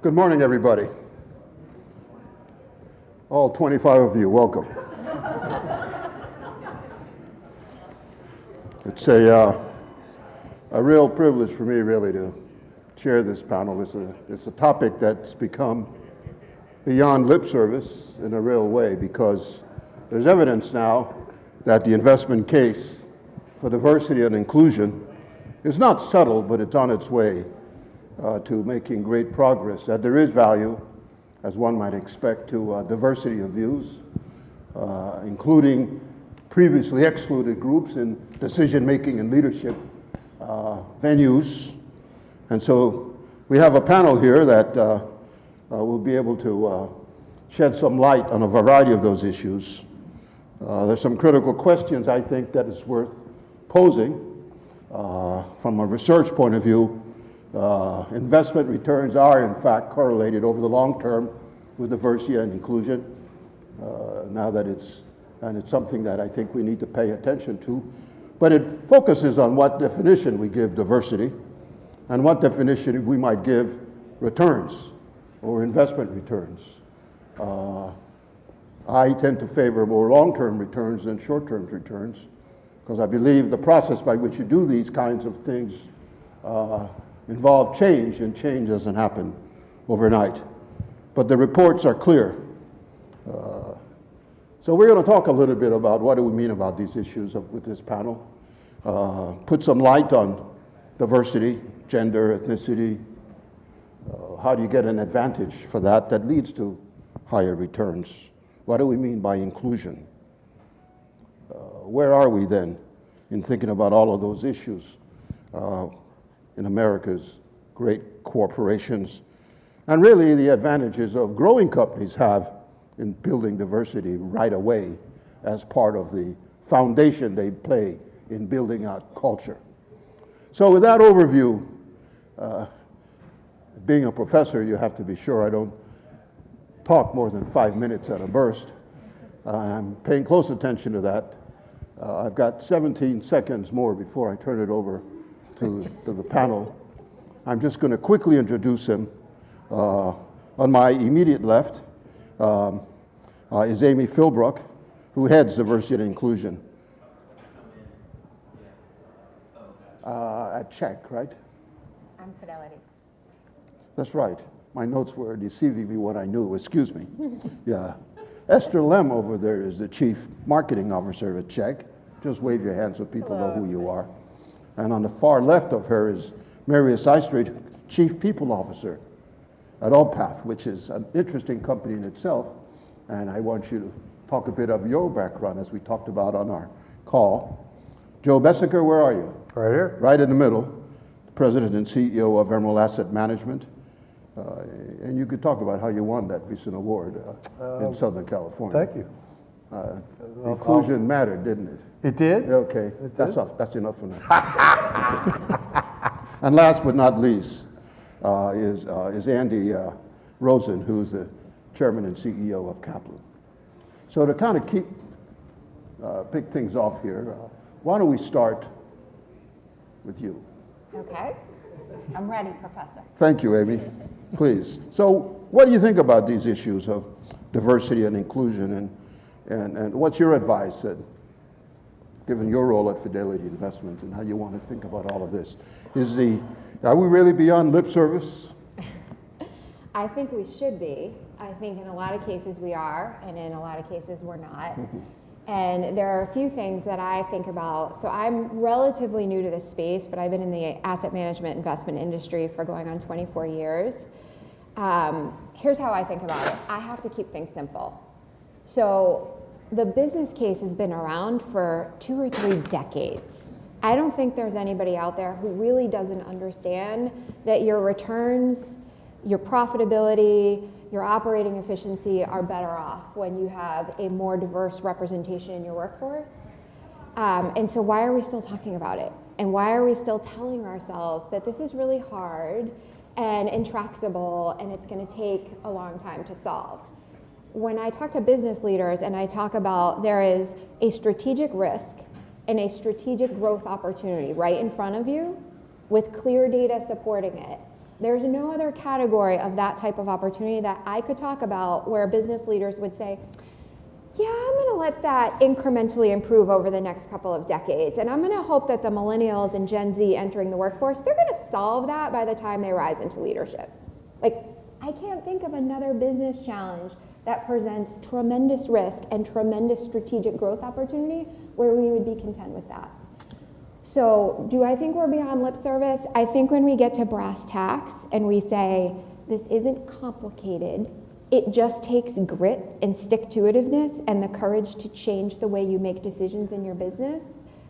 Good morning, everybody. All 25 of you, welcome. It's a real privilege for me, really, to chair this panel. It's a topic that's become beyond lip service in a real way, because there's evidence now that the investment case for diversity and inclusion is not subtle, but it's on its way to making great progress, that there is value, as one might expect, to diversity of views, including previously excluded groups in decision-making and leadership venues. And so we have a panel here that will be able to shed some light on a variety of those issues. There's some critical questions, I think, that is worth posing. From a research point of view, investment returns are, in fact, correlated over the long term with diversity and inclusion. Now that it's something that I think we need to pay attention to. But it focuses on what definition we give diversity and what definition we might give returns or investment returns. I tend to favor more long-term returns than short-term returns, because I believe the process by which you do these kinds of things involve change, and change doesn't happen overnight. But the reports are clear. So we're going to talk a little bit about what do we mean about these issues with this panel, put some light on diversity, gender, ethnicity. How do you get an advantage for that leads to higher returns? What do we mean by inclusion? Where are we then in thinking about all of those issues in America's great corporations, and really the advantages of growing companies have in building diversity right away as part of the foundation they play in building out culture. So with that overview, being a professor, you have to be sure I don't talk more than 5 minutes at a burst. I'm paying close attention to that. I've got 17 seconds more before I turn it over to the panel. I'm just going to quickly introduce him. On my immediate left is Amy Philbrook, who heads diversity and inclusion at Czech, right? I'm Fidelity. That's right. My notes were deceiving me what I knew. Excuse me. Yeah. Esther Lem over there is the Chief Marketing Officer at Czech. Just wave your hand so people know who you are. And on the far left of her is Marius Eistrid, Chief People Officer at Opath, which is an interesting company in itself. And I want you to talk a bit of your background, as we talked about on our call. Joe Bessinger, where are you? Right here. Right in the middle, President and CEO of Emerald Asset Management. And you could talk about how you won that recent award in Southern California. Thank you. Inclusion mattered, didn't it? It did? Okay, It that's did? that's enough for now. And last but not least is Andy Rosen, who's the Chairman and CEO of Kaplan. So to kind of pick things off here, why don't we start with you? Okay. I'm ready, Professor. Thank you, Amy. Please. So what do you think about these issues of diversity and inclusion, and what's your advice, given your role at Fidelity Investments and how you want to think about all of this? Are we really beyond lip service? I think we should be. I think in a lot of cases we are, and in a lot of cases we're not. And there are a few things that I think about. So I'm relatively new to this space, but I've been in the asset management investment industry for going on 24 years. Here's how I think about it. I have to keep things simple. So the business case has been around for 2 or 3 decades. I don't think there's anybody out there who really doesn't understand that your returns, your profitability, your operating efficiency are better off when you have a more diverse representation in your workforce. And so why are we still talking about it? And why are we still telling ourselves that this is really hard and intractable and it's going to take a long time to solve? When I talk to business leaders and I talk about there is a strategic risk and a strategic growth opportunity right in front of you with clear data supporting it, There's no other category of that type of opportunity that I could talk about where business leaders would say, yeah, I'm going to let that incrementally improve over the next couple of decades. And I'm going to hope that the millennials and Gen Z entering the workforce, they're going to solve that by the time they rise into leadership. Like, I can't think of another business challenge that presents tremendous risk and tremendous strategic growth opportunity where we would be content with that. So do I think we're beyond lip service? I think when we get to brass tacks and we say, this isn't complicated, it just takes grit and stick-to-itiveness and the courage to change the way you make decisions in your business,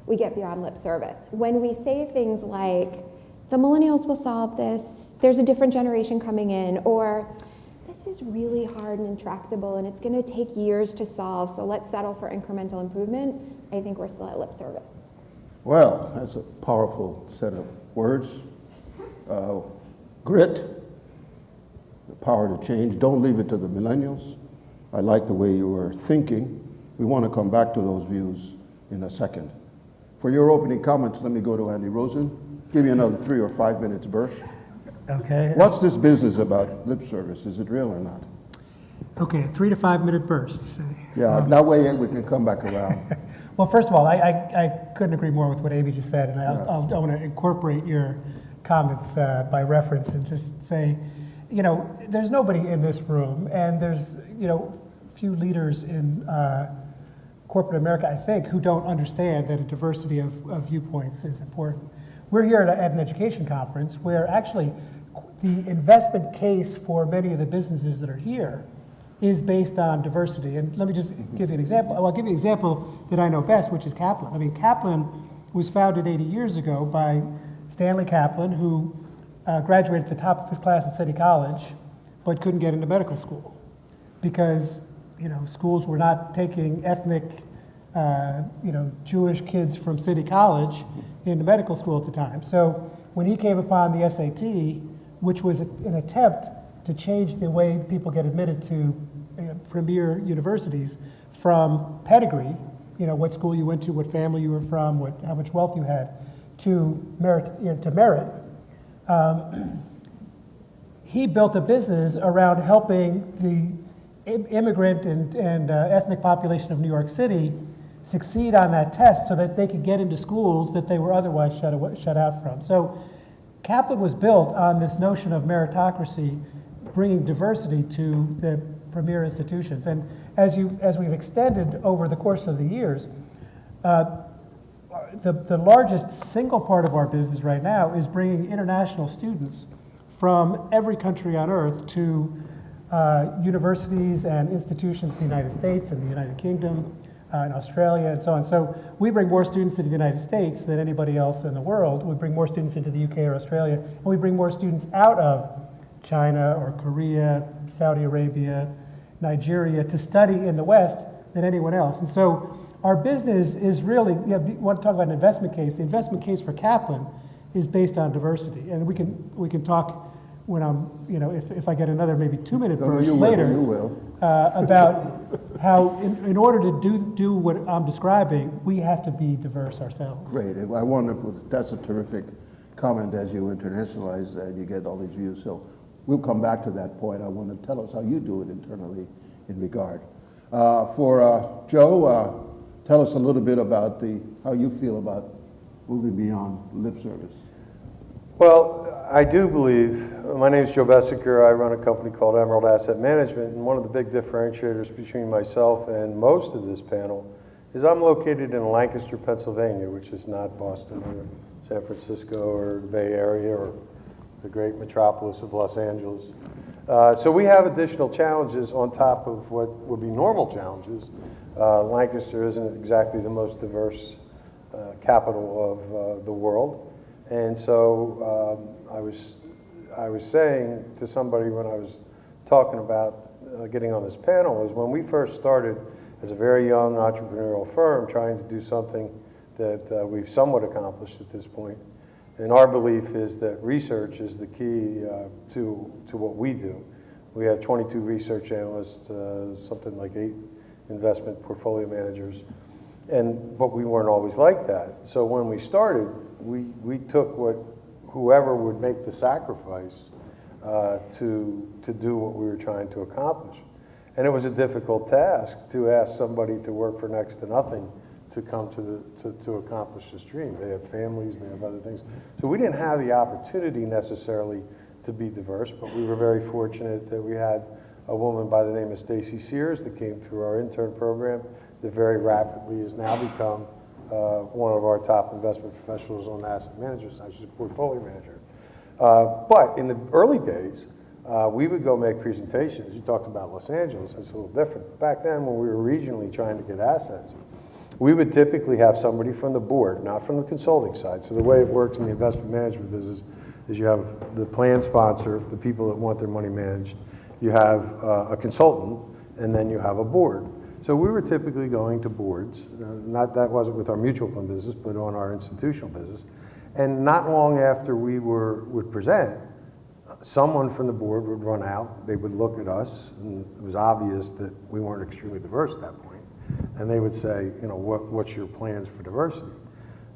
we get beyond lip service. When we say things like, the millennials will solve this, there's a different generation coming in, or this is really hard and intractable and it's gonna take years to solve, so let's settle for incremental improvement, I think we're still at lip service. Well, that's a powerful set of words. Grit, the power to change. Don't leave it to the millennials. I like the way you were thinking. We want to come back to those views in a second. For your opening comments, let me go to Andy Rosen. Give me another 3 or 5 minutes burst. Okay. What's this business about lip service? Is it real or not? Okay, 3 to 5 minute burst, you say. Yeah, that way we can come back around. Well, first of all, I couldn't agree more with what Amy just said, and I want to incorporate your comments by reference and just say, you know, there's nobody in this room, and there's, you know, few leaders in corporate America, I think, who don't understand that a diversity of viewpoints is important. We're here at an education conference where actually the investment case for many of the businesses that are here is based on diversity. And let me just give you an example. I'll give you an example that I know best, which is Kaplan. I mean, Kaplan was founded 80 years ago by Stanley Kaplan, who graduated at the top of his class at City College, but couldn't get into medical school because, you know, schools were not taking ethnic, you know, Jewish kids from City College into medical school at the time. So when he came upon the SAT, which was an attempt to change the way people get admitted to premier universities from pedigree, you know, what school you went to, what family you were from, how much wealth you had, to merit. He built a business around helping the immigrant and ethnic population of New York City succeed on that test so that they could get into schools that they were otherwise shut out from. So Kaplan was built on this notion of meritocracy, bringing diversity to the premier institutions. And as we've extended over the course of the years, the largest single part of our business right now is bringing international students from every country on earth to universities and institutions in the United States and the United Kingdom, in Australia, and so on. So we bring more students to the United States than anybody else in the world. We bring more students into the UK or Australia, and we bring more students out of China or Korea, Saudi Arabia, Nigeria to study in the West than anyone else. And so our business is really, you know, you want to talk about an investment case. The investment case for Kaplan is based on diversity. And we can talk when I'm, you know, if I get another maybe 2 minute burst later about how in order to do what I'm describing, we have to be diverse ourselves. Great. I wonder if that's a terrific comment as you internationalize and you get all these views. So we'll come back to that point. I want to tell us how you do it internally in regard. For Joe, tell us a little bit about how you feel about moving beyond lip service. Well, I do believe, my name is Joe Bessiker. I run a company called Emerald Asset Management, and one of the big differentiators between myself and most of this panel is I'm located in Lancaster, Pennsylvania, which is not Boston or San Francisco or the Bay Area or the great metropolis of Los Angeles. So we have additional challenges on top of what would be normal challenges. Lancaster isn't exactly the most diverse capital of the world. And so I was saying to somebody when I was talking about getting on this panel is when we first started as a very young entrepreneurial firm trying to do something that we've somewhat accomplished at this point. And our belief is that research is the key to what we do. We have 22 research analysts, something like 8 investment portfolio managers. But we weren't always like that. So when we started, we took whoever would make the sacrifice to do what we were trying to accomplish. And it was a difficult task to ask somebody to work for next to nothing to come to accomplish this dream. They have families, they have other things. So we didn't have the opportunity necessarily to be diverse, but we were very fortunate that we had a woman by the name of Stacy Sears that came through our intern program that very rapidly has now become one of our top investment professionals on the asset manager side. She's a portfolio manager. But in the early days, we would go make presentations. You talked about Los Angeles, it's a little different. Back then when we were regionally trying to get assets, we would typically have somebody from the board, not from the consulting side. So the way it works in the investment management business is you have the plan sponsor, the people that want their money managed, you have a consultant, and then you have a board. So we were typically going to boards, that wasn't with our mutual fund business, but on our institutional business. And not long after we would present, someone from the board would run out, they would look at us, and it was obvious that we weren't extremely diverse at that point. And they would say, you know, what's your plans for diversity?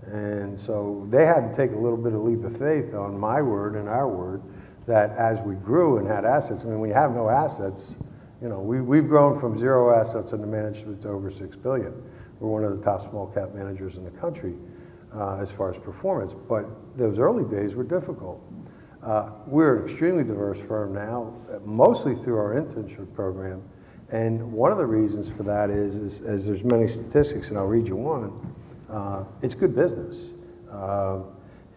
And so they had to take a little bit of leap of faith on my word and our word that as we grew and had assets, I mean, when you have no assets, you know, we've grown from 0 assets under management to over $6 billion. We're one of the top small cap managers in the country as far as performance, but those early days were difficult. We're an extremely diverse firm now, mostly through our internship program. And one of the reasons for that is there's many statistics, and I'll read you one. It's good business.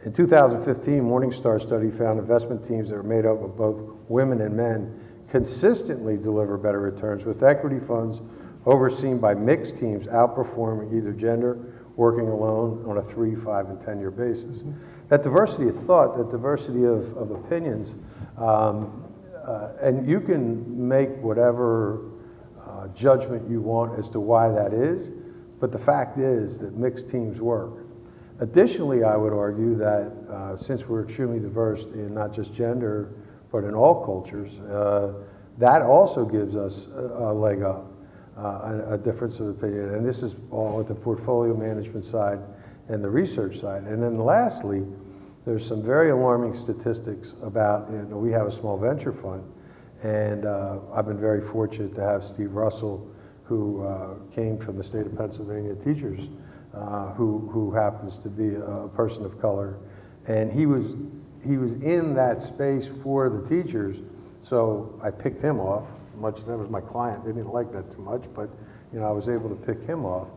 In 2015, Morningstar study found investment teams that were made up of both women and men consistently deliver better returns, with equity funds overseen by mixed teams outperforming either gender, working alone on a 3, 5, and 10-year basis. Mm-hmm. That diversity of thought, that diversity of opinions, and you can make whatever judgment you want as to why that is, but the fact is that mixed teams work. Additionally, I would argue that since we're extremely diverse in not just gender, but in all cultures, that also gives us a leg up, a difference of opinion. And this is all at the portfolio management side and the research side. And then lastly, there's some very alarming statistics about, you know, we have a small venture fund, and I've been very fortunate to have Steve Russell, who came from the state of Pennsylvania teachers, who happens to be a person of color, and he was in that space for the teachers, so I picked him off. That was my client. They didn't like that too much, but you know, I was able to pick him off,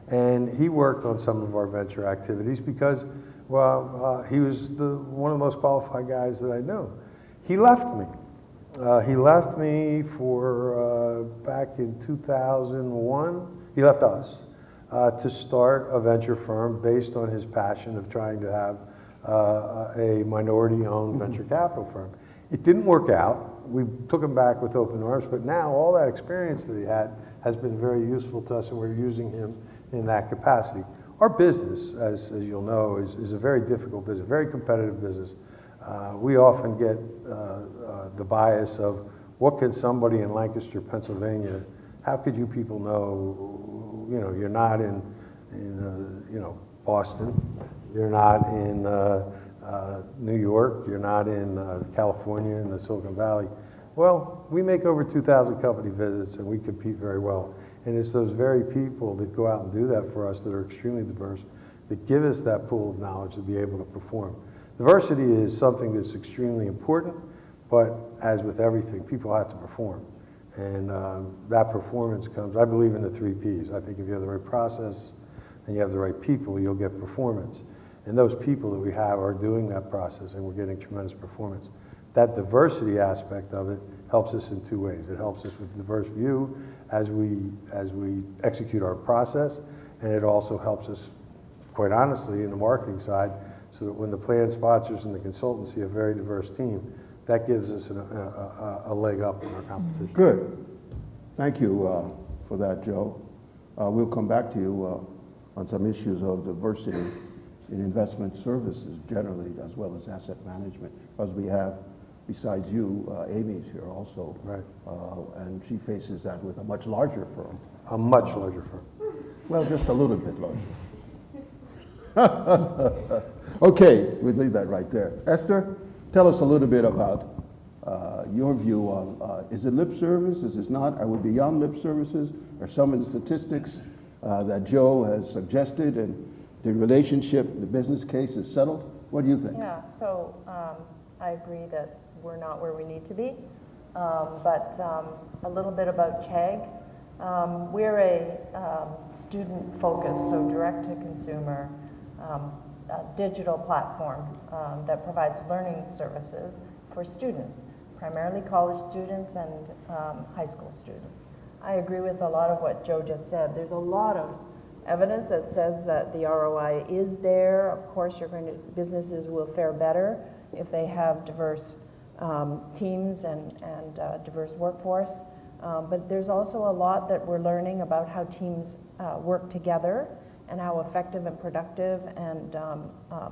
and he worked on some of our venture activities because, well, he was one of the most qualified guys that I knew. He left me. He left me for back in 2001. He left us to start a venture firm based on his passion of trying to have a minority-owned venture capital firm. It didn't work out. We took him back with open arms, but now all that experience that he had has been very useful to us, and we're using him in that capacity. Our business, as you'll know, is a very difficult business, very competitive business. We often get the bias of what can somebody in Lancaster, Pennsylvania, how could you people know, you know, you're not in you know, Boston, you're not in New York, you're not in California, in the Silicon Valley. Well, we make over 2,000 company visits and we compete very well. And it's those very people that go out and do that for us that are extremely diverse, that give us that pool of knowledge to be able to perform. Diversity is something that's extremely important, but as with everything, people have to perform. And that performance comes, I believe in the 3 Ps. I think if you have the right process and you have the right people, you'll get performance. And those people that we have are doing that process, and we're getting tremendous performance. That diversity aspect of it helps us in 2 ways. It helps us with a diverse view as we execute our process, and it also helps us, quite honestly, in the marketing side, so that when the plan sponsors and the consultants see a very diverse team, that gives us a leg up in our competition. Good. Thank you for that, Joe. We'll come back to you on some issues of diversity in investment services generally, as well as asset management, because we have, besides you, Amy's here also. Right. And she faces that with a much larger firm. A much larger firm. Well, just a little bit larger. Okay, we'll leave that right there. Esther, tell us a little bit about your view of, is it lip service, is it not? Are we beyond lip services? Are some of the statistics that Joe has suggested and the relationship, the business case is settled? What do you think? Yeah, so I agree that we're not where we need to be, but a little bit about CHAG. We're a student-focused, so direct-to-consumer digital platform that provides learning services for students, primarily college students and high school students. I agree with a lot of what Joe just said. There's a lot of evidence that says that the ROI is there. Of course, businesses will fare better if they have diverse teams and diverse workforce. But there's also a lot that we're learning about how teams work together and how effective and productive and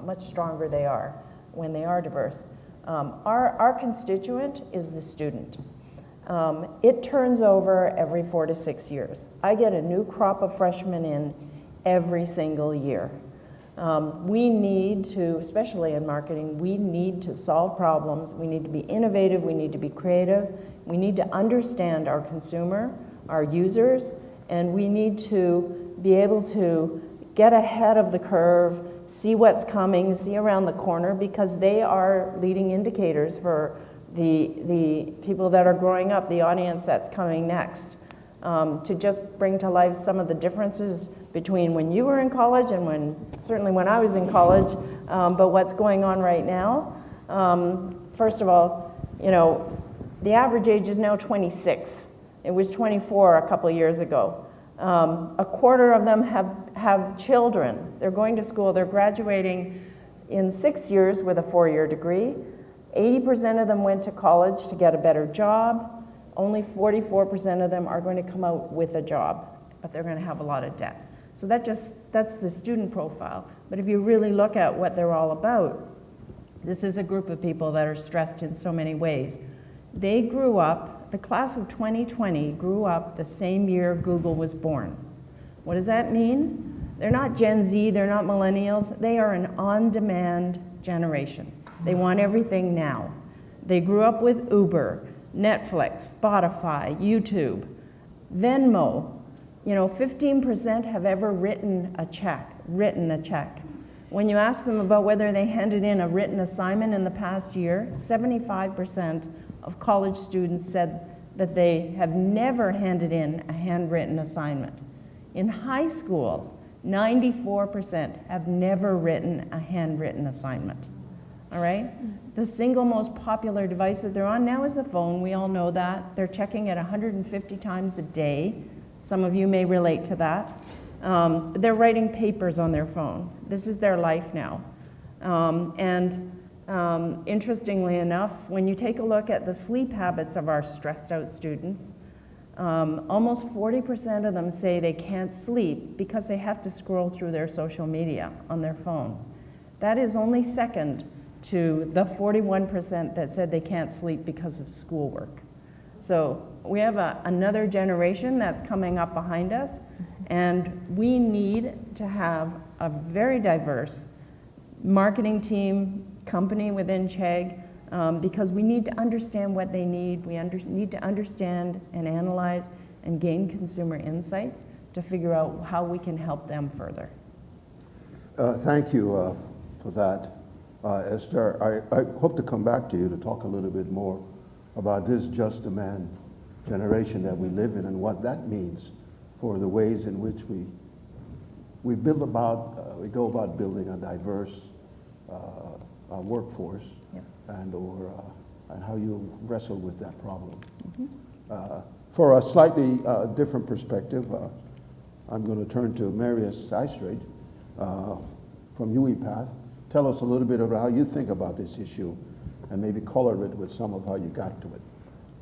much stronger they are when they are diverse. Our constituent is the student. It turns over every 4 to 6 years. I get a new crop of freshmen in every single year. We need to, especially in marketing, we need to solve problems. We need to be innovative. We need to be creative. We need to understand our consumer, our users, and we need to be able to get ahead of the curve, see what's coming, see around the corner, because they are leading indicators for the people that are growing up, the audience that's coming next. To just bring to life some of the differences between when you were in college and certainly when I was in college, but what's going on right now. First of all, the average age is now 26. It was 24 a couple of years ago. A quarter of them have children. They're going to school, they're graduating in 6 years with a 4-year degree. 80% of them went to college to get a better job. Only 44% of them are going to come out with a job, but they're going to have a lot of debt. So that's the student profile. But if you really look at what they're all about, this is a group of people that are stressed in so many ways. They grew up, the class of 2020 grew up the same year Google was born. What does that mean? They're not Gen Z, they're not millennials, they are an on-demand generation. They want everything now. They grew up with Uber, Netflix, Spotify, YouTube, Venmo. 15% have ever written a check. When you ask them about whether they handed in a written assignment in the past year, 75% of college students said that they have never handed in a handwritten assignment. In high school, 94% have never written a handwritten assignment. All right? The single most popular device that they're on now is the phone. We all know that. They're checking it 150 times a day. Some of you may relate to that. They're writing papers on their phone. This is their life now. Interestingly enough, when you take a look at the sleep habits of our stressed out students, almost 40% of them say they can't sleep because they have to scroll through their social media on their phone. That is only second to the 41% that said they can't sleep because of schoolwork. So we have another generation that's coming up behind us, and we need to have a very diverse marketing team, company within CHAG, because we need to understand what they need. We need to understand and analyze and gain consumer insights to figure out how we can help them further. Thank you for that. Esther, I hope to come back to you to talk a little bit more about this just demand generation that we live in and what that means for the ways in which we go about building a diverse workforce, Yep. and how you wrestle with that problem. Mm-hmm. For a slightly different perspective, I'm going to turn to Marius Seistrate from UiPath. Tell us a little bit about how you think about this issue and maybe color it with some of how you got to it.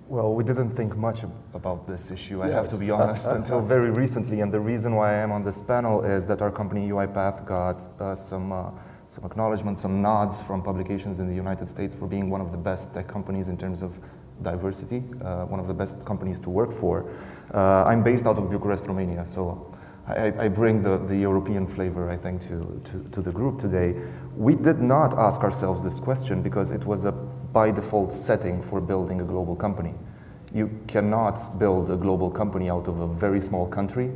Well, we didn't think much about this issue, I have to Yes. be honest, until very recently. And the reason why I am on this panel is that our company UiPath got some acknowledgement, some nods from publications in the United States for being one of the best tech companies in terms of diversity, one of the best companies to work for. I'm based out of Bucharest, Romania, so I bring the European flavor, I think, to the group today. We did not ask ourselves this question because it was a by default setting for building a global company. You cannot build a global company out of a very small country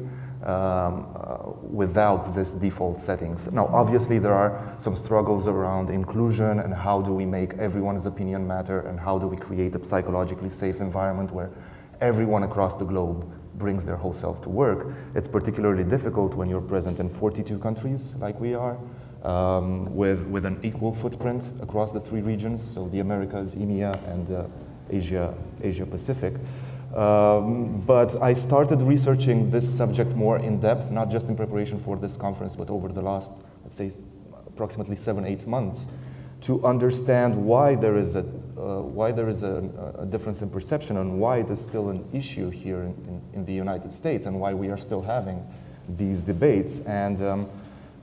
without this default settings. Now, obviously, there are some struggles around inclusion and how do we make everyone's opinion matter and how do we create a psychologically safe environment where everyone across the globe brings their whole self to work. It's particularly difficult when you're present in 42 countries like we are, with an equal footprint across the 3 regions, so the Americas, EMEA, and Asia Pacific. But I started researching this subject more in depth, not just in preparation for this conference, but over the last, let's say, approximately 7-8 months, to understand why there is a difference in perception and why it is still an issue here in the United States and why we are still having these debates. And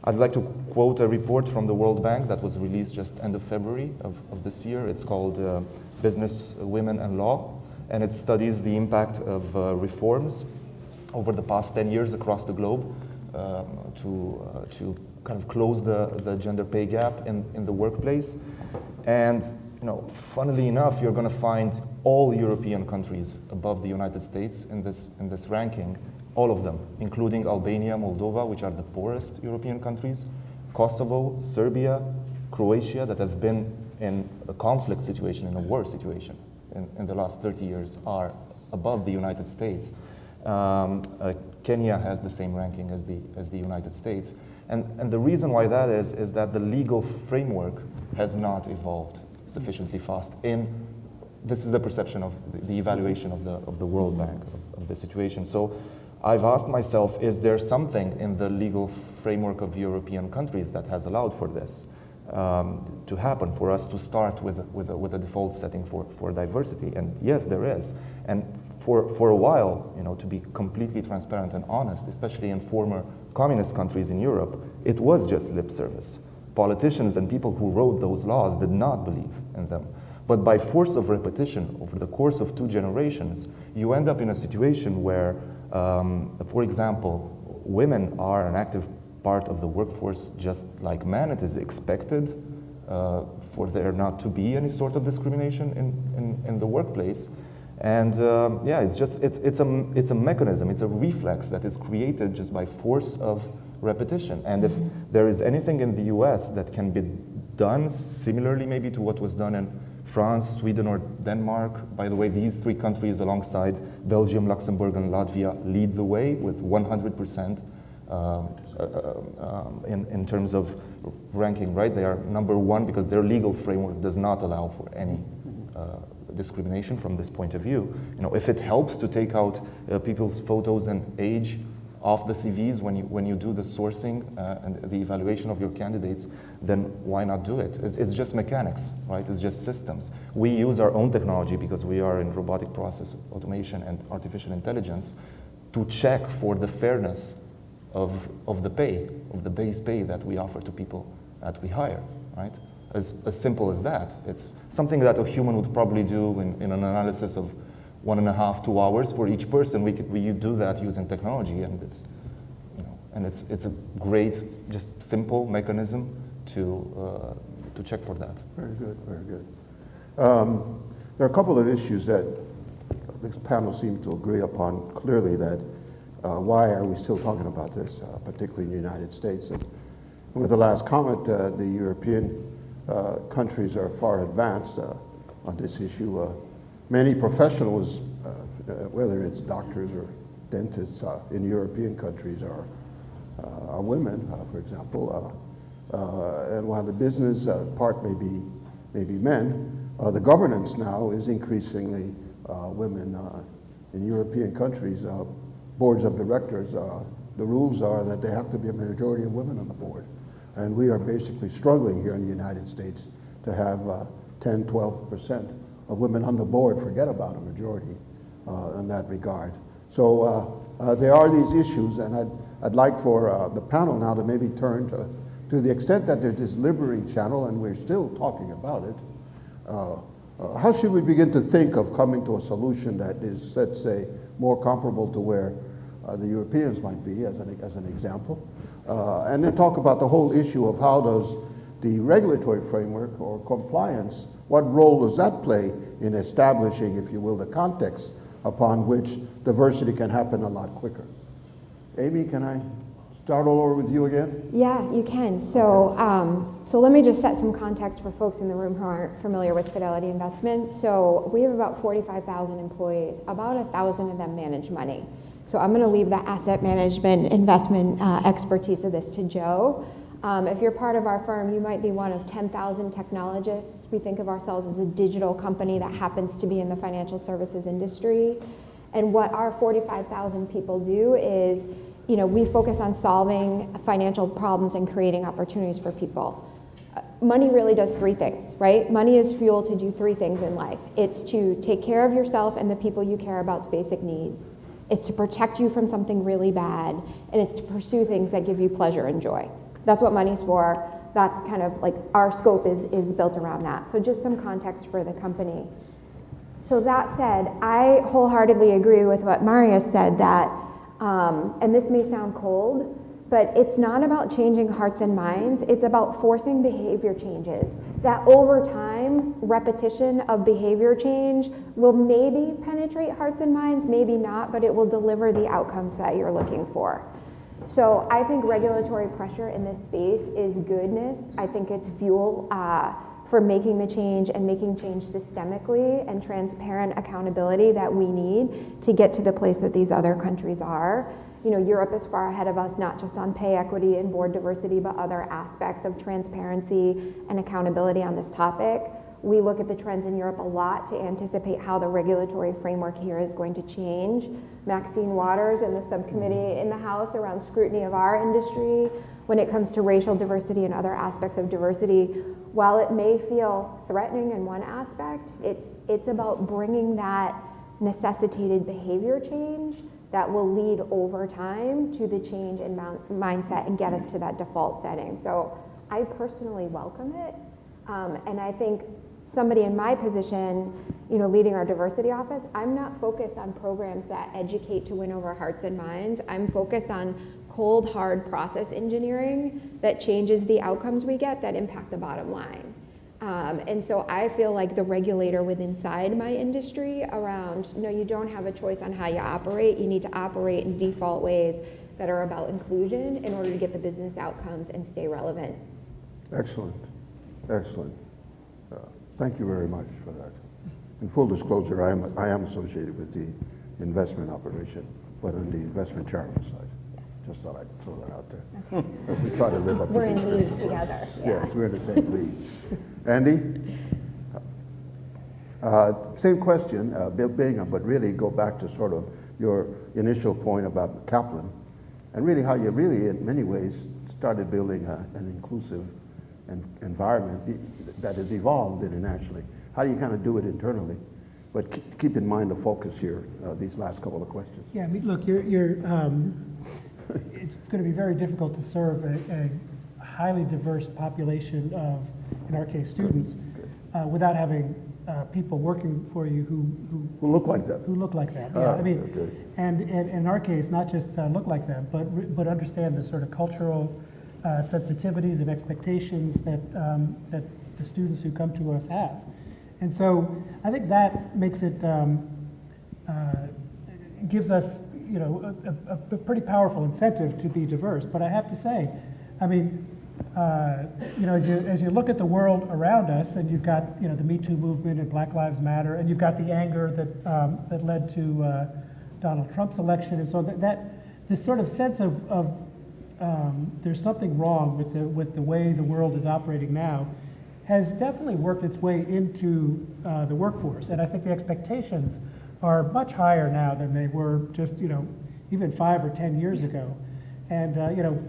I'd like to quote a report from the World Bank that was released just end of February of this year. It's called Business, Women and Law, and it studies the impact of reforms over the past 10 years across the globe to kind of close the gender pay gap in the workplace. And funnily enough, you're going to find all European countries above the United States in this ranking, all of them, including Albania, Moldova, which are the poorest European countries, Kosovo, Serbia, Croatia, that have been in a conflict situation, in a war situation in the last 30 years, are above the United States. Kenya has the same ranking as the United States. And the reason why that is that the legal framework has not evolved sufficiently fast. This is the perception of the evaluation of the World Bank of the situation. So I've asked myself, is there something in the legal framework of European countries that has allowed for this to happen, for us to start with a default setting for diversity? And yes, there is. And for a while, to be completely transparent and honest, especially in former communist countries in Europe, it was just lip service. Politicians and people who wrote those laws did not believe in them. But by force of repetition, over the course of 2 generations, you end up in a situation where, for example, women are an active part of the workforce just like men. It is expected for there not to be any sort of discrimination in the workplace. And it's a mechanism, it's a reflex that is created just by force of repetition. And if there is anything in the US that can be done similarly maybe to what was done in France, Sweden, or Denmark, by the way, these 3 countries alongside Belgium, Luxembourg, and Latvia lead the way with 100% in terms of ranking, right? They are number 1 because their legal framework does not allow for any discrimination from this point of view. If it helps to take out people's photos and age off the CVs when you do the sourcing and the evaluation of your candidates, then why not do it? It's just mechanics, right? It's just systems. We use our own technology because we are in robotic process automation and artificial intelligence to check for the fairness of the pay, of the base pay that we offer to people that we hire, right? As simple as that. It's something that a human would probably do in an analysis of 1.5 to 2 hours for each person. We do that using technology, and it's a great, just simple mechanism to check for that. Very good, very good. There are a couple of issues that this panel seems to agree upon clearly, that why are we still talking about this, particularly in the United States? And with the last comment, the European countries are far advanced on this issue. Many professionals, whether it's doctors or dentists in European countries, are women, for example. And while the business part may be men, the governance now is increasingly women. In European countries, boards of directors, the rules are that they have to be a majority of women on the board. And we are basically struggling here in the United States to have 10, 12% of women on the board. Forget about a majority in that regard. So there are these issues, and I'd like for the panel now to maybe turn to the extent that there's this liberating channel, and we're still talking about it. How should we begin to think of coming to a solution that is, let's say, more comparable to where the Europeans might be, as an example? And then talk about the whole issue of how does the regulatory framework or compliance, what role does that play in establishing, if you will, the context upon which diversity can happen a lot quicker? Amy, can I start all over with you again? Yeah, you can. So, so let me just set some context for folks in the room who aren't familiar with Fidelity Investments. So we have about 45,000 employees. About 1,000 of them manage money. So I'm going to leave the asset management investment expertise of this to Joe. If you're part of our firm, you might be one of 10,000 technologists. We think of ourselves as a digital company that happens to be in the financial services industry. And what our 45,000 people do is, you know, we focus on solving financial problems and creating opportunities for people. Money really does three things, right? Money is fuel to do three things in life. It's to take care of yourself and the people you care about's basic needs. It's to protect you from something really bad, and it's to pursue things that give you pleasure and joy. That's what money's for. That's kind of like our scope is built around that. So just some context for the company. So that said, I wholeheartedly agree with what Marius said that, and this may sound cold, but it's not about changing hearts and minds. It's about forcing behavior changes. That over time, repetition of behavior change will maybe penetrate hearts and minds, maybe not, but it will deliver the outcomes that you're looking for. So I think regulatory pressure in this space is goodness. I think it's fuel for making the change and making change systemically and transparent accountability that we need to get to the place that these other countries are. You know, Europe is far ahead of us, not just on pay equity and board diversity, but other aspects of transparency and accountability on this topic. We look at the trends in Europe a lot to anticipate how the regulatory framework here is going to change. Maxine Waters and the subcommittee in the House around scrutiny of our industry when it comes to racial diversity and other aspects of diversity, while it may feel threatening in one aspect, it's about bringing that necessitated behavior change that will lead over time to the change in mindset and get us to that default setting. So I personally welcome it, and I think somebody in my position, you know, leading our diversity office, I'm not focused on programs that educate to win over hearts and minds. I'm focused on cold, hard process engineering that changes the outcomes we get that impact the bottom line. And so I feel like the regulator within inside my industry around, no, you don't have a choice on how you operate. You need to operate in default ways that are about inclusion in order to get the business outcomes and stay relevant. Excellent, excellent. Thank you very much for that. In full disclosure, I am associated with the investment operation, but on the investment chairman side. Just thought I'd throw that out there. Okay. We try to live up to We're in these league things. together. Yes, we're in the same league. Andy? Same question, Bill Bingham, but really go back to sort of your initial point about Kaplan, and really how you really, in many ways, started building an inclusive environment that has evolved internationally. How do you kind of do it internally? But keep in mind the focus here, these last couple of questions. Yeah, I mean, look, it's going to be very difficult to serve a highly diverse population of, in our case, students, without having people working for you who look like that. Who look like that. Yeah, I mean, okay. and in our case, not just look like them, but understand the sort of cultural sensitivities and expectations that that the students who come to us have. And so I think that makes it gives us, you know, a pretty powerful incentive to be diverse. But I have to say, I mean, you know, as you look at the world around us, and you've got, you know, the Me Too movement and Black Lives Matter, and you've got the anger that led to Donald Trump's election, and so that this sort of sense of there's something wrong with the way the world is operating now has definitely worked its way into the workforce, and I think the expectations are much higher now than they were just, you know, even 5 or 10 years ago. And you know,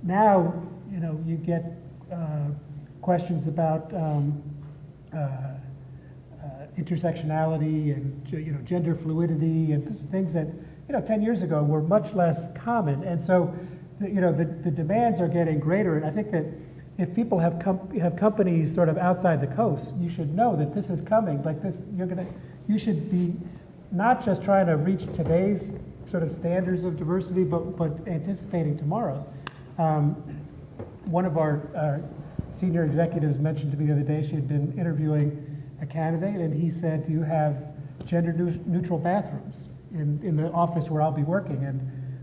now, you know, you get questions about intersectionality and, you know, gender fluidity and just things that, you know, 10 years ago were much less common. And so, you know, the demands are getting greater. And I think that if people have companies sort of outside the coast, you should know that this is coming. Like this, you should be not just trying to reach today's sort of standards of diversity, but anticipating tomorrow's. One of our senior executives mentioned to me the other day she had been interviewing a candidate, and he said, "Do you have gender-neutral bathrooms in the office where I'll be working?" And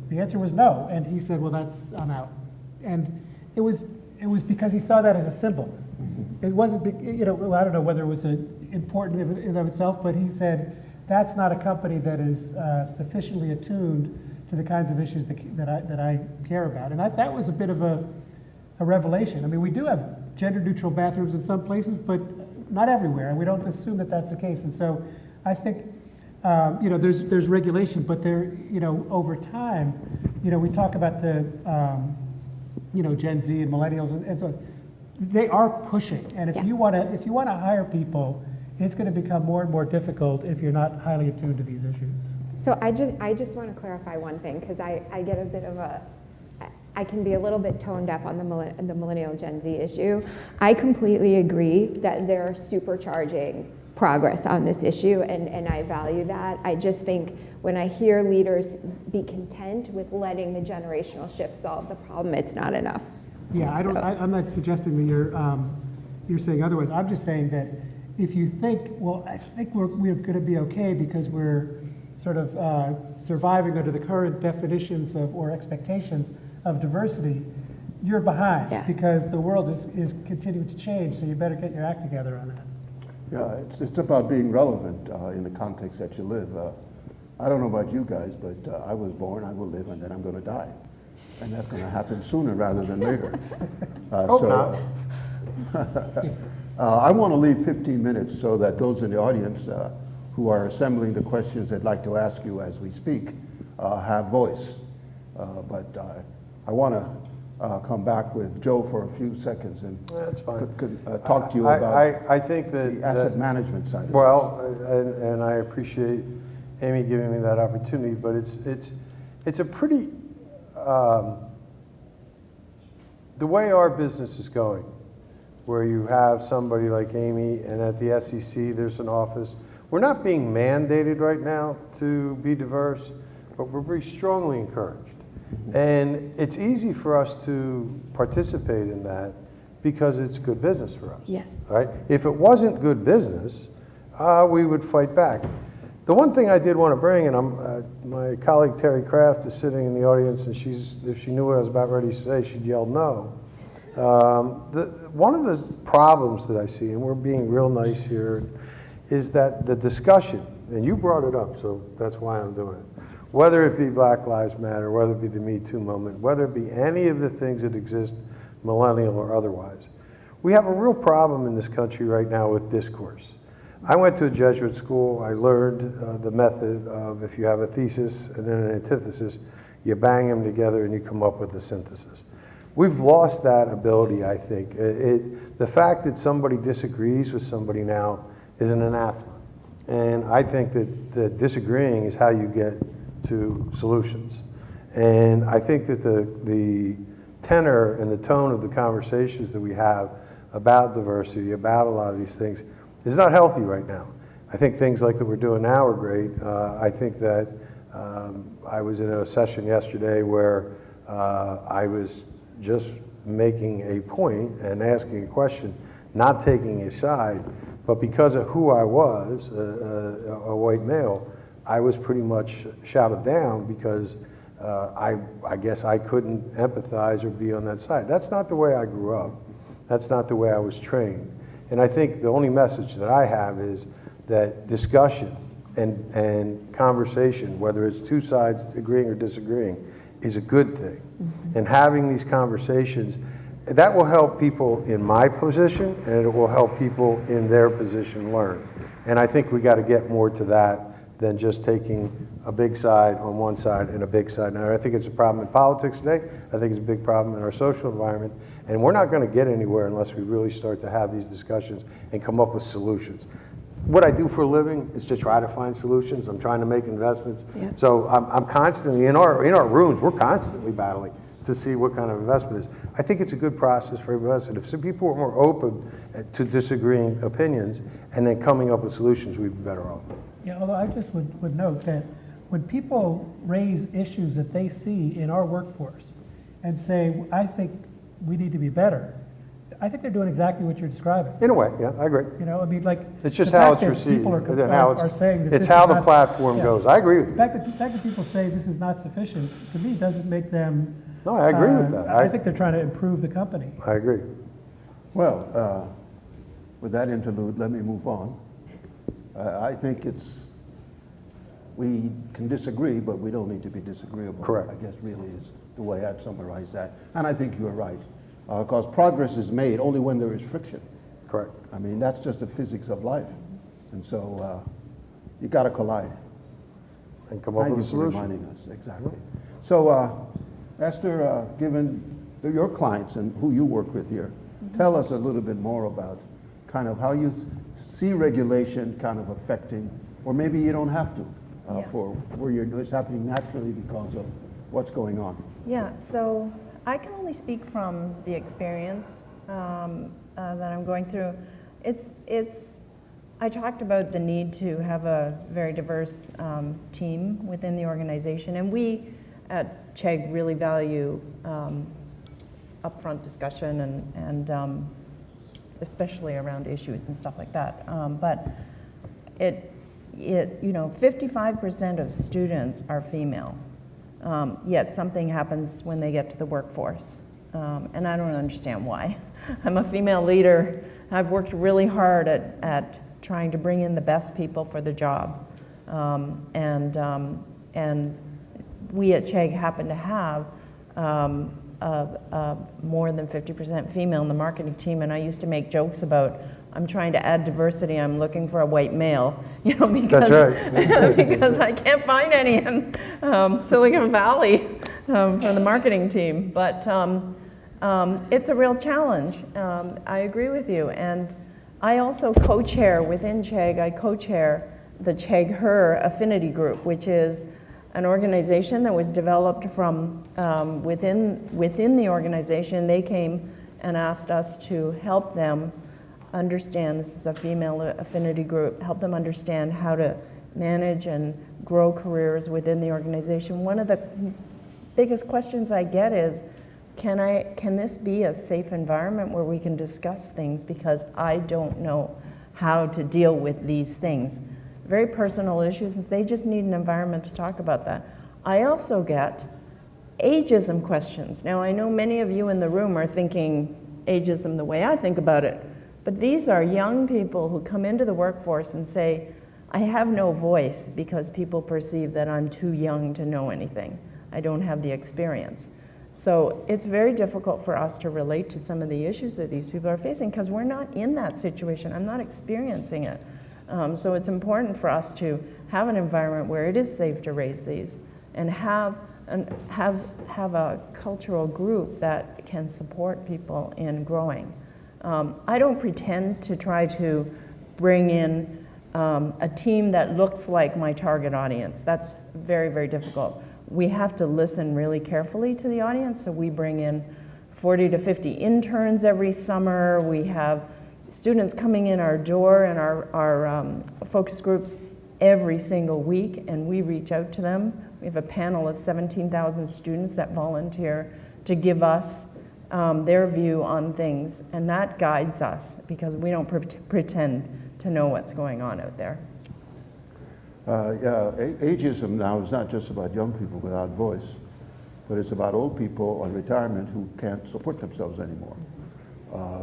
the answer was no. And he said, "Well, I'm out." And it was because he saw that as a symbol. It wasn't, I don't know whether it was important in and of itself, but he said, that's not a company that is sufficiently attuned to the kinds of issues that I care about. And that was a bit of a revelation. I mean, we do have gender-neutral bathrooms in some places, but not everywhere, and we don't assume that that's the case. And so I think, there's regulation, but over time, we talk about the, Gen Z and millennials and so on. They are pushing, and if you want to hire people, it's going to become more and more difficult if you're not highly attuned to these issues. So I just want to clarify one thing, because I get a bit of I can be a little bit tone deaf on the millennial Gen Z issue. I completely agree that they're supercharging progress on this issue, and I value that. I just think when I hear leaders be content with letting the generational shift solve the problem, it's not enough. Yeah, I'm not suggesting that you're saying otherwise. I'm just saying that if you think, well, I think we're going to be okay because we're sort of surviving under the current definitions or expectations of diversity, you're behind because the world is continuing to change. So you better get your act together on that. Yeah, it's about being relevant in the context that you live. I don't know about you guys, but I was born, I will live, and then I'm going to die. And that's going to happen sooner rather than later. I want to leave 15 minutes so that those in the audience who are assembling the questions they'd like to ask you as we speak have voice. But I want to come back with Joe for a few seconds and That's fine. talk to you about I think that the asset management side of it. Well, and I appreciate Amy giving me that opportunity, but it's a pretty the way our business is going, where you have somebody like Amy, and at the SEC there's an office. We're not being mandated right now to be diverse, but we're very strongly encouraged. And it's easy for us to participate in that because it's good business for us. Yes. Right? If it wasn't good business, we would fight back. The one thing I did want to bring, and my colleague Terry Kraft is sitting in the audience, and if she knew what I was about ready to say, she'd yell no. One of the problems that I see, and we're being real nice here, is that the discussion, and you brought it up, so that's why I'm doing it. Whether it be Black Lives Matter, whether it be the Me Too movement, whether it be any of the things that exist, millennial or otherwise, we have a real problem in this country right now with discourse. I went to a Jesuit school. I learned the method of if you have a thesis and then an antithesis, you bang them together and you come up with a synthesis. We've lost that ability, I think. The fact that somebody disagrees with somebody now is an anathema. And I think that disagreeing is how you get to solutions. And I think that the tenor and the tone of the conversations that we have about diversity, about a lot of these things, is not healthy right now. I think things like that we're doing now are great. I think that I was in a session yesterday where I was just making a point and asking a question, not taking a side, but because of who I was, a white male, I was pretty much shouted down because I guess I couldn't empathize or be on that side. That's not the way I grew up. That's not the way I was trained. And I think the only message that I have is that discussion and conversation, whether it's two sides agreeing or disagreeing, is a good thing. Mm-hmm. And having these conversations, that will help people in my position, and it will help people in their position learn. And I think we got to get more to that than just taking a big side on one side and a big side. Now, I think it's a problem in politics today. I think it's a big problem in our social environment. And we're not going to get anywhere unless we really start to have these discussions and come up with solutions. What I do for a living is to try to find solutions. I'm trying to make investments. Yeah. So I'm constantly, in our rooms, we're constantly battling to see what kind of investment is. I think it's a good process for everybody else. And if some people are more open to disagreeing opinions and then coming up with solutions, we'd be better off. Yeah, although I just would note that when people raise issues that they see in our workforce and say, I think we need to be better, I think they're doing exactly what you're describing. In a way, yeah, I agree. You know, I mean, like, It's just the how fact it's that people received are, and how are saying that it's this how is the not- platform yeah. goes. I agree with The you. fact that people say this is not sufficient, to me, doesn't make them. No, I agree with that. I think they're trying to improve the company. I agree. Well, with that interlude, let me move on. I think we can disagree, but we don't need to be disagreeable. Correct. I guess really is the way I'd summarize that. And I think you're right, because progress is made only when there is friction. Correct. I mean, that's just the physics of life. And so you got to collide. And come up Thank with you a for solution. reminding us, exactly. So, Esther, given your clients and who you work with here, tell us a little bit more about kind of how you see regulation kind of affecting, or maybe you don't have to, Yeah. for where it's happening naturally because of what's going on. Yeah, so I can only speak from the experience that I'm going through. I talked about the need to have a very diverse team within the organization, and we at CHEG really value upfront discussion and especially around issues and stuff like that. But 55% of students are female. Yet something happens when they get to the workforce. And I don't understand why. I'm a female leader. I've worked really hard at trying to bring in the best people for the job. And we at CHEG happen to have more than 50% female in the marketing team. And I used to make jokes about, I'm trying to add diversity, I'm looking for a white male, because, That's right. because I can't find any in Silicon Valley for the marketing team. But it's a real challenge. I agree with you. And I also co-chair within CHEG, I co-chair the CHEG-HER affinity group, which is an organization that was developed from within the organization. They came and asked us to help them understand, this is a female affinity group, help them understand how to manage and grow careers within the organization. One of the biggest questions I get is, can this be a safe environment where we can discuss things, because I don't know how to deal with these things. Very personal issues, and they just need an environment to talk about that. I also get ageism questions. Now, I know many of you in the room are thinking ageism the way I think about it, but these are young people who come into the workforce and say, I have no voice because people perceive that I'm too young to know anything. I don't have the experience. So it's very difficult for us to relate to some of the issues that these people are facing because we're not in that situation. I'm not experiencing it. So it's important for us to have an environment where it is safe to raise these and have a cultural group that can support people in growing. I don't pretend to try to bring in a team that looks like my target audience. That's very, very difficult. We have to listen really carefully to the audience, so we bring in 40 to 50 interns every summer. We have students coming in our door and our focus groups every single week, and we reach out to them. We have a panel of 17,000 students that volunteer to give us their view on things, and that guides us because we don't pretend to know what's going on out there. Ageism now is not just about young people without voice, but it's about old people on retirement who can't support themselves anymore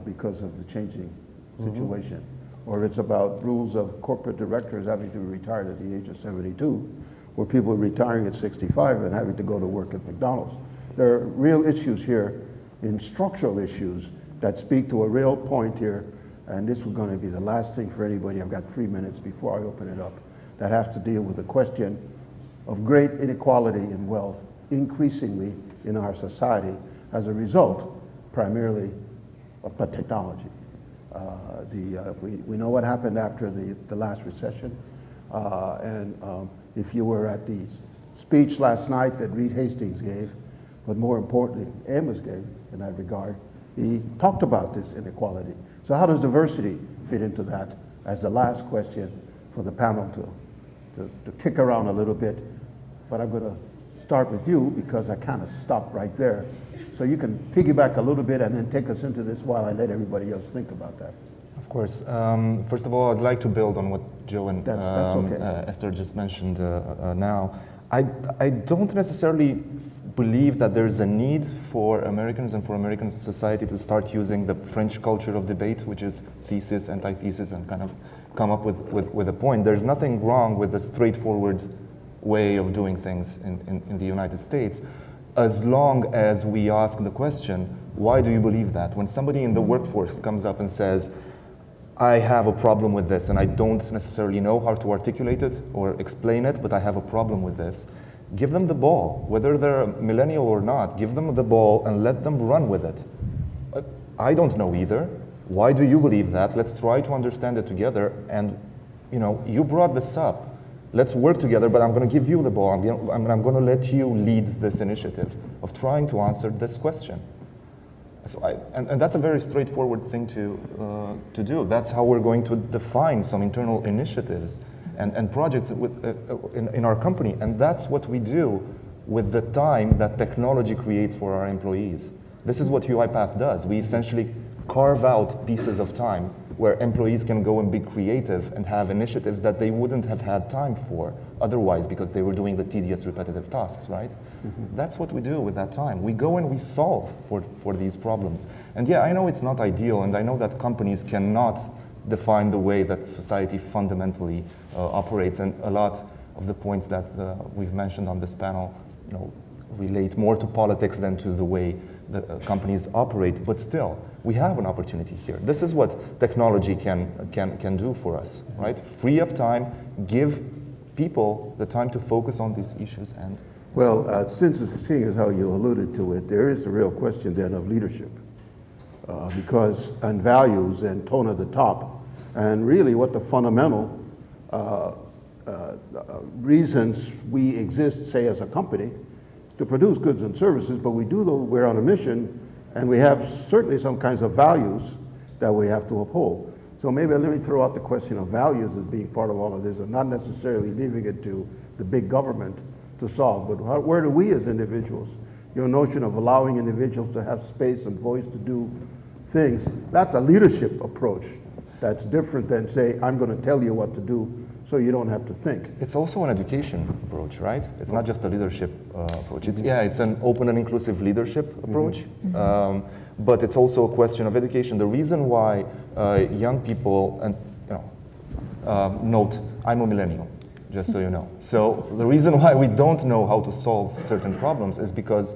because of the changing situation. Or it's about rules of corporate directors having to be retired at the age of 72, where people are retiring at 65 and having to go to work at McDonald's. There are real issues here, in structural issues, that speak to a real point here, and this was going to be the last thing for anybody. I've got 3 minutes before I open it up. That has to deal with the question of great inequality in wealth increasingly in our society as a result primarily of the technology. We know what happened after the last recession, and if you were at the speech last night that Reed Hastings gave, but more importantly Amos gave in that regard, he talked about this inequality. So how does diversity fit into that as the last question for the panel to kick around a little bit, but I'm going to start with you because I kind of stopped right there. So you can piggyback a little bit and then take us into this while I let everybody else think about that. Of course. First of all, I'd like to build on what Joe and That's okay. Esther just mentioned now. I don't necessarily believe that there's a need for Americans and for American society to start using the French culture of debate, which is thesis, antithesis, and kind of come up with a point. There's nothing wrong with a straightforward way of doing things in the United States, as long as we ask the question, why do you believe that? When somebody in the workforce comes up and says, I have a problem with this, and I don't necessarily know how to articulate it or explain it, but I have a problem with this, give them the ball. Whether they're a millennial or not, give them the ball and let them run with it. I don't know either. Why do you believe that? Let's try to understand it together. And you brought this up. Let's work together, but I'm going to give you the ball. I'm going to let you lead this initiative of trying to answer this question. So and that's a very straightforward thing to do. That's how we're going to define some internal initiatives and projects in our company. And that's what we do with the time that technology creates for our employees. This is what UiPath does. We essentially carve out pieces of time where employees can go and be creative and have initiatives that they wouldn't have had time for otherwise because they were doing the tedious, repetitive tasks, right? Mm-hmm. That's what we do with that time. We go and we solve for these problems. And yeah, I know it's not ideal, and I know that companies cannot define the way that society fundamentally operates, and a lot of the points that we've mentioned on this panel relate more to politics than to the way the companies operate, but still, we have an opportunity here. This is what technology can do for us, right? Free up time, give people the time to focus on these issues. And well, since seeing as how you alluded to it, there is a real question then of leadership, and values and tone at the top, and really what the fundamental reasons we exist, say, as a company, to produce goods and services, but we're on a mission, and we have certainly some kinds of values that we have to uphold. So maybe let me throw out the question of values as being part of all of this, and not necessarily leaving it to the big government to solve, but where do we as individuals, your notion of allowing individuals to have space and voice to do things, that's a leadership approach. That's different than say, I'm going to tell you what to do so you don't have to think. It's also an education approach, right? It's not just a leadership approach. It's an open and inclusive leadership approach, but it's also a question of education. The reason why young people, and note, I'm a millennial, just so you know. So the reason why we don't know how to solve certain problems is because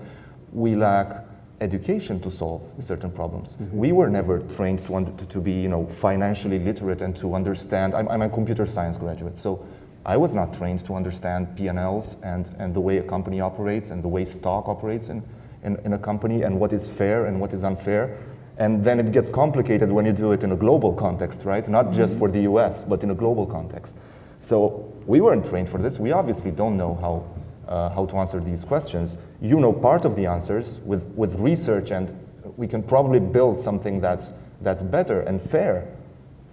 we lack education to solve certain problems. Mm-hmm. We were never trained to be financially literate and to understand. I'm a computer science graduate, so I was not trained to understand P&Ls and the way a company operates and the way stock operates in a company, and what is fair and what is unfair. And then it gets complicated when you do it in a global context, right? Not just for the US, but in a global context. So we weren't trained for this. We obviously don't know how to answer these questions. You know part of the answers with research, and we can probably build something that's better and fair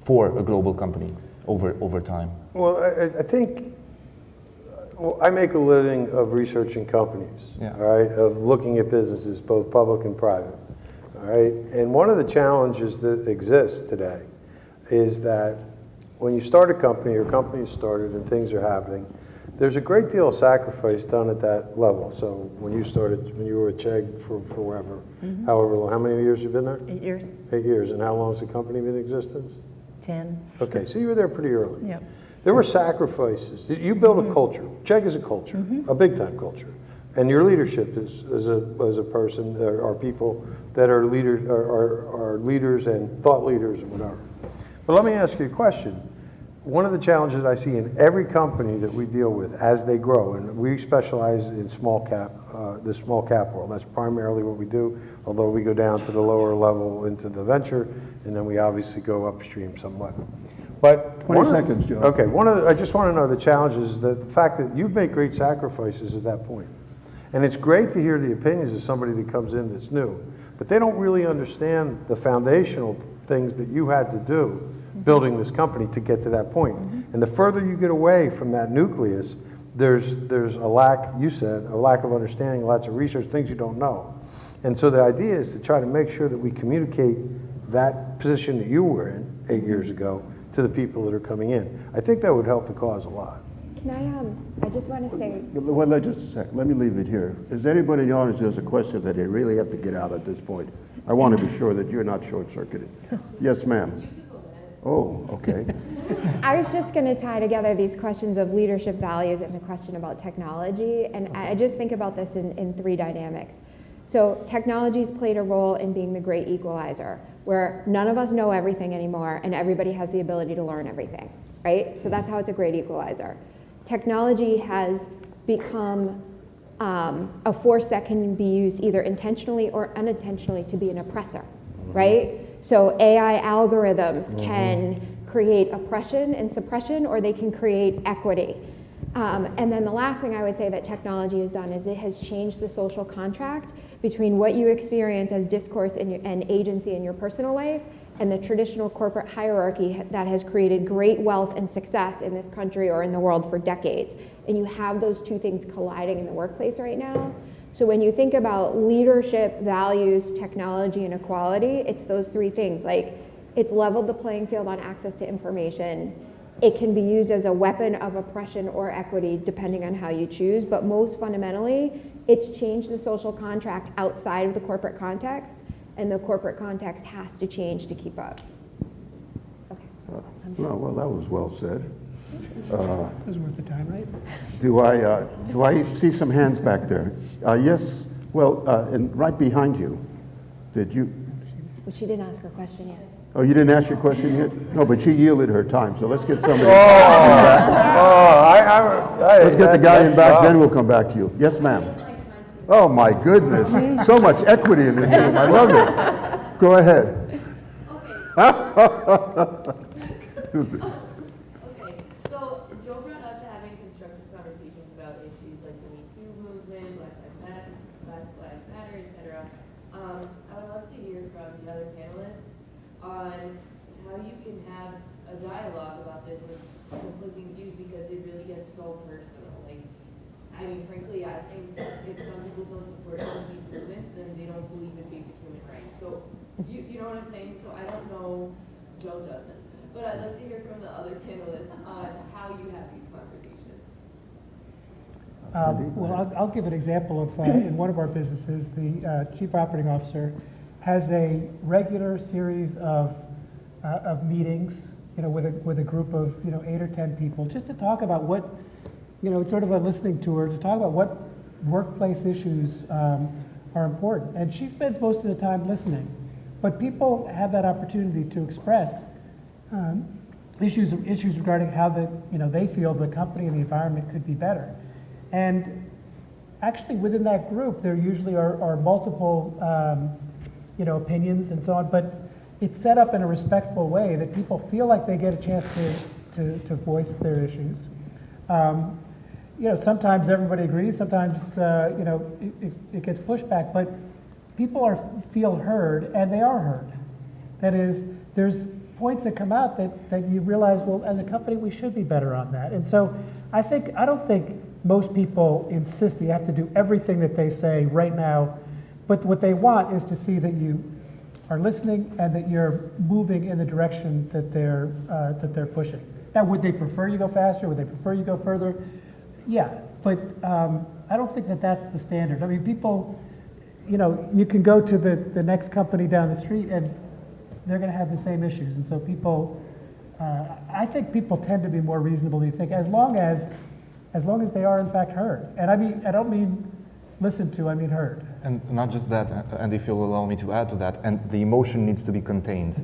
for a global company over time. Well, I think I make a living of researching companies, yeah. All right, of looking at businesses, both public and private, all right? And one of the challenges that exists today is that when you start a company, your company is started and things are happening, there's a great deal of sacrifice done at that level. So when you started, when you were at Chegg for wherever, however long, how many years have you been there? 8 years. 8 years. And how long has the company been in existence? 10. Okay, so you were there pretty early. Yep. There were sacrifices. You built a culture. Chegg is a culture, a big time culture. And your leadership is as a person, there are people that are leaders and thought leaders and whatever. But let me ask you a question. One of the challenges I see in every company that we deal with as they grow, and we specialize in small cap, the small cap world. That's primarily what we do, although we go down to the lower level into the venture, and then we obviously go upstream somewhat. But 20 seconds, Joe. Okay, I just want to know the challenges, the fact that you've made great sacrifices at that point. And it's great to hear the opinions of somebody that comes in that's new, but they don't really understand the foundational things that you had to do building this company to get to that point. And the further you get away from that nucleus, there's a lack, you said, a lack of understanding, lots of research, things you don't know. And so the idea is to try to make sure that we communicate that position that you were in 8 years ago to the people that are coming in. I think that would help the cause a lot. Can I just want to say, Well, just a second. Let me leave it here. Is anybody in the audience who has a question that they really have to get out at this point? I want to be sure that you're not short-circuited. Yes, ma'am. Oh, okay. I was just going to tie together these questions of leadership values and the question about technology, and I just think about this in three dynamics. So technology's played a role in being the great equalizer, where none of us know everything anymore and everybody has the ability to learn everything, right? So that's how it's a great equalizer. Technology has become a force that can be used either intentionally or unintentionally to be an oppressor, right? So AI algorithms can create oppression and suppression, or they can create equity. And then the last thing I would say that technology has done is it has changed the social contract between what you experience as discourse and agency in your personal life and the traditional corporate hierarchy that has created great wealth and success in this country or in the world for decades. And you have those two things colliding in the workplace right now. So when you think about leadership, values, technology, and equality, it's those three things. Like, it's leveled the playing field on access to information. It can be used as a weapon of oppression or equity, depending on how you choose. But most fundamentally, it's changed the social contract outside of the corporate context, and the corporate context has to change to keep up. Okay. Well, that was well said. It was worth the time, right? Do I see some hands back there? Yes. Well, and right behind you. Did you? But she didn't ask her question yet. Oh, you didn't ask your question yet? No, but she yielded her time. So let's get somebody. Let's get the guy in back. Then we'll come back to you. Yes, ma'am. Oh my goodness! So much equity in this room. I love it. Go ahead. Okay, so Joe brought up having constructive conversations about issues like the Me Too movement, Black Lives Matter, etc. I would love to hear from the other panelists on how you can have a dialogue about this with conflicting views, because it really gets so personal. Like, I mean, frankly, I think if some people don't support some of these movements, then they don't believe in basic human rights. So, you know what I'm saying? So I don't know, Joe doesn't. But I'd like to hear from the other panelists on how you have these conversations. Well, I'll give an example of, in one of our businesses, the chief operating officer has a regular series of meetings, with a group of, 8 or 10 people, just to talk about what, it's sort of a listening tour, to talk about what workplace issues are important. And she spends most of the time listening. But people have that opportunity to express issues regarding how they feel the company and the environment could be better. And actually within that group, there usually are multiple opinions and so on, but it's set up in a respectful way that people feel like they get a chance to voice their issues. Sometimes everybody agrees, sometimes it gets pushback, but people feel heard, and they are heard. That is, there's points that come out that you realize, well, as a company, we should be better on that. And so I don't think most people insist that you have to do everything that they say right now, but what they want is to see that you are listening and that you're moving in the direction that they're pushing. Now, would they prefer you go faster? Would they prefer you go further? Yeah, but I don't think that that's the standard. I mean, people, you can go to the next company down the street and they're going to have the same issues. And so people, I think people tend to be more reasonable than you think, as long as they are in fact heard. And I don't mean listened to, I mean heard. And not just that, and if you'll allow me to add to that, and the emotion needs to be contained,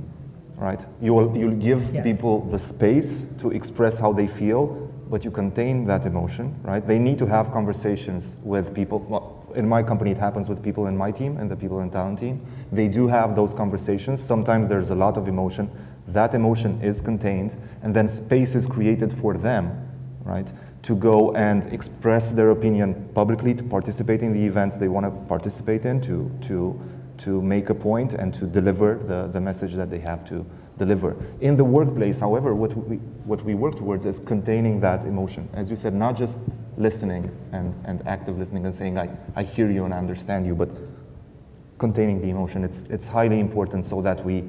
right? You'll give people the space to express how they feel, but you contain that emotion, right? They need to have conversations with people. Well, in my company, it happens with people in my team and the people in talent team. They do have those conversations. Sometimes there's a lot of emotion. That emotion is contained, and then space is created for them, right? To go and express their opinion publicly, to participate in the events they want to participate in, to make a point and to deliver the message that they have to deliver. In the workplace, however, what we work towards is containing that emotion. As you said, not just listening and active listening and saying, I hear you and I understand you, but containing the emotion. It's highly important so that we,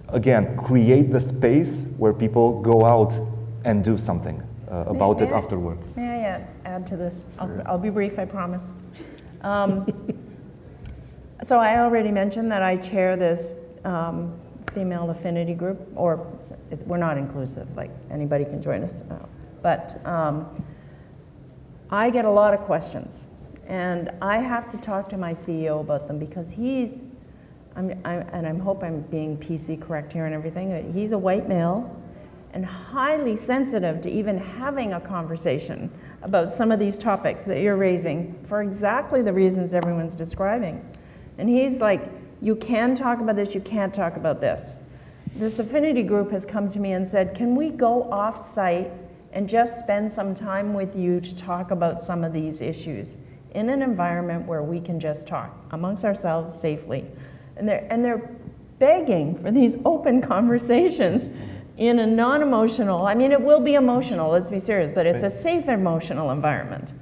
again, create the space where people go out and do something about it after work. May I add to this? I'll be brief, I promise. So I already mentioned that I chair this female affinity group, or we're not inclusive, like anybody can join us. But I get a lot of questions, and I have to talk to my CEO about them because and I hope I'm being PC correct here and everything, but he's a white male and highly sensitive to even having a conversation about some of these topics that you're raising for exactly the reasons everyone's describing. And he's like, you can talk about this, you can't talk about this. This affinity group has come to me and said, can we go off-site and just spend some time with you to talk about some of these issues in an environment where we can just talk amongst ourselves safely. And they're begging for these open conversations in a non-emotional, I mean, it will be emotional, let's be serious, but it's a safe emotional environment.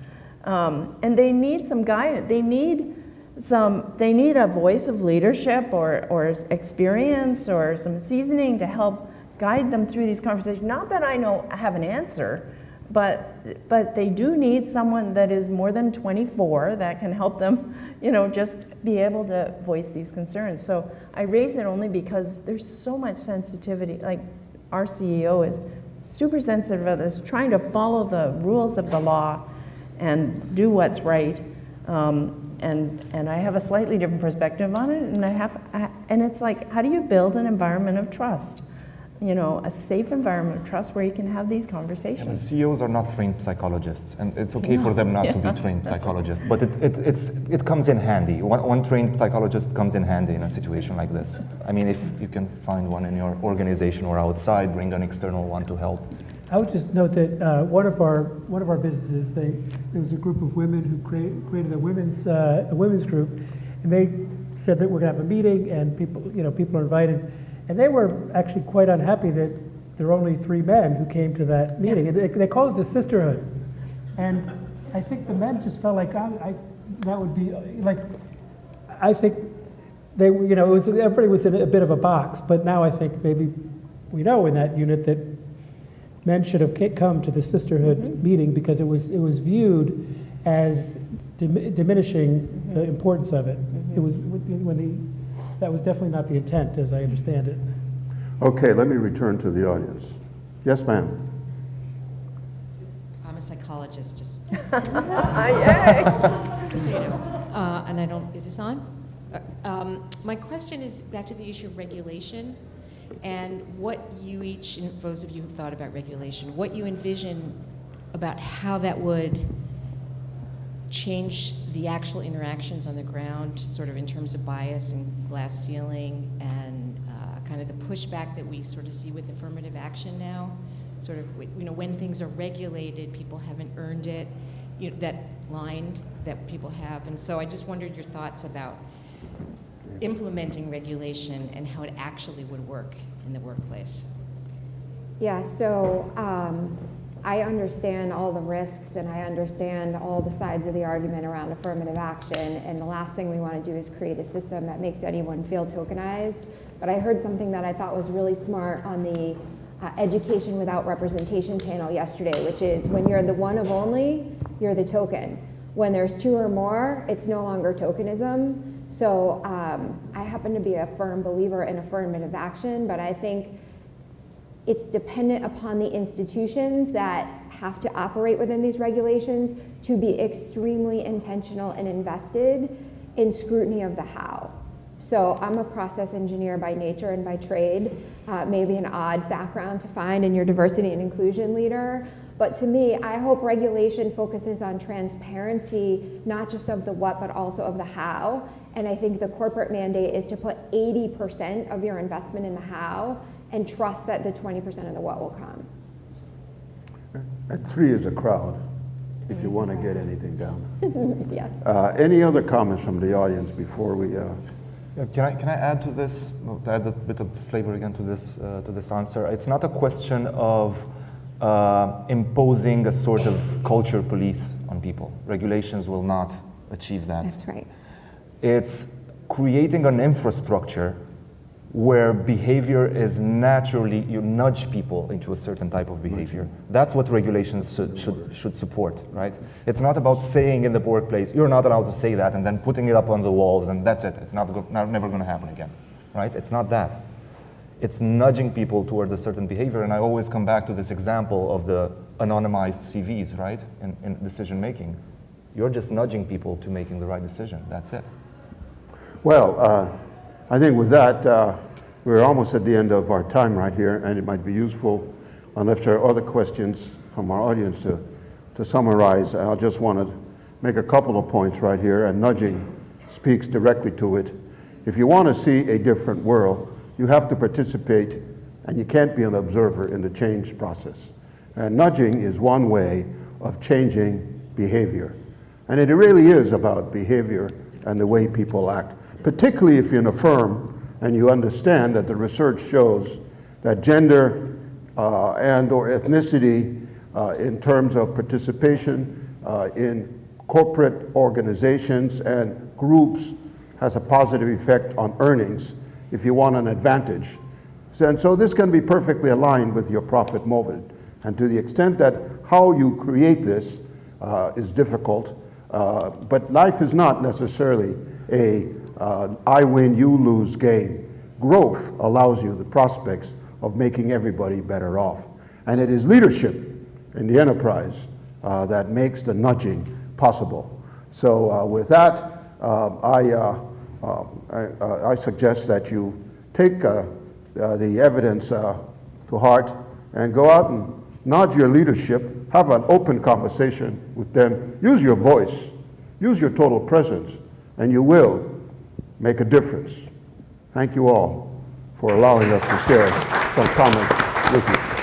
And they need some guidance. They need a voice of leadership or experience or some seasoning to help guide them through these conversations. Not that I have an answer, but they do need someone that is more than 24 that can help them, just be able to voice these concerns. So I raise it only because there's so much sensitivity. Like our CEO is super sensitive about this, trying to follow the rules of the law and do what's right. And I have a slightly different perspective on it, and it's like, how do you build an environment of trust? A safe environment of trust where you can have these conversations. And CEOs are not trained psychologists, and it's okay for them not to be trained psychologists, but it comes in handy. One trained psychologist comes in handy in a situation like this. I mean, if you can find one in your organization or outside, bring an external one to help. I would just note that one of our businesses, there was a group of women who created a women's group, and they said that we're going to have a meeting and people are invited, and they were actually quite unhappy that there were only 3 men who came to that meeting, and they called it the sisterhood, and I think the men just felt like that would be like, I think they were, everybody was in a bit of a box, but now I think maybe we know in that unit that men should have come to the sisterhood meeting because it was viewed as diminishing the importance of it. It was that was definitely not the intent, as I understand it. Okay, let me return to the audience. Yes, ma'am. I'm a psychologist, just Yay! just so you know. And I don't. Is this on? My question is back to the issue of regulation. And what you each, and those of you who've thought about regulation, what you envision about how that would change the actual interactions on the ground, sort of in terms of bias and glass ceiling and kind of the pushback that we sort of see with affirmative action now, sort of, when things are regulated, people haven't earned it, that line that people have. And so I just wondered your thoughts about implementing regulation and how it actually would work in the workplace. Yeah, so I understand all the risks and I understand all the sides of the argument around affirmative action, and the last thing we want to do is create a system that makes anyone feel tokenized. But I heard something that I thought was really smart on the Education Without Representation panel yesterday, which is when you're the one of only, you're the token. When there's 2 or more, it's no longer tokenism. So I happen to be a firm believer in affirmative action, but I think it's dependent upon the institutions that have to operate within these regulations to be extremely intentional and invested in scrutiny of the how. So I'm a process engineer by nature and by trade, maybe an odd background to find in your diversity and inclusion leader. But to me, I hope regulation focuses on transparency, not just of the what, but also of the how. And I think the corporate mandate is to put 80% of your investment in the how and trust that the 20% of the what will come. At 3 is a crowd, if you want to get anything down. Yes. Any other comments from the audience before we Can I add to this, add a bit of flavor again to this answer? It's not a question of imposing a sort of culture police on people. Regulations will not achieve that. That's right. It's creating an infrastructure where behavior is naturally, you nudge people into a certain type of behavior. That's what regulations should support, right? It's not about saying in the workplace, you're not allowed to say that, and then putting it up on the walls, and that's it. It's never going to happen again, right? It's not that. It's nudging people towards a certain behavior, and I always come back to this example of the anonymized CVs, right, in decision making. You're just nudging people to making the right decision. That's it. Well, I think with that, we're almost at the end of our time right here, and it might be useful, unless there are other questions from our audience, to summarize. I just want to make a couple of points right here, and nudging speaks directly to it. If you want to see a different world, you have to participate, and you can't be an observer in the change process. And nudging is one way of changing behavior. And it really is about behavior and the way people act, particularly if you're in a firm and you understand that the research shows that gender and or ethnicity in terms of participation in corporate organizations and groups has a positive effect on earnings if you want an advantage. And so this can be perfectly aligned with your profit motive. And to the extent that how you create this is difficult, but life is not necessarily a I win, you lose game. Growth allows you the prospects of making everybody better off. And it is leadership in the enterprise that makes the nudging possible. So with that, I suggest that you take the evidence to heart and go out and nudge your leadership, have an open conversation with them, use your voice, use your total presence, and you will make a difference. Thank you all for allowing us to share some comments with you.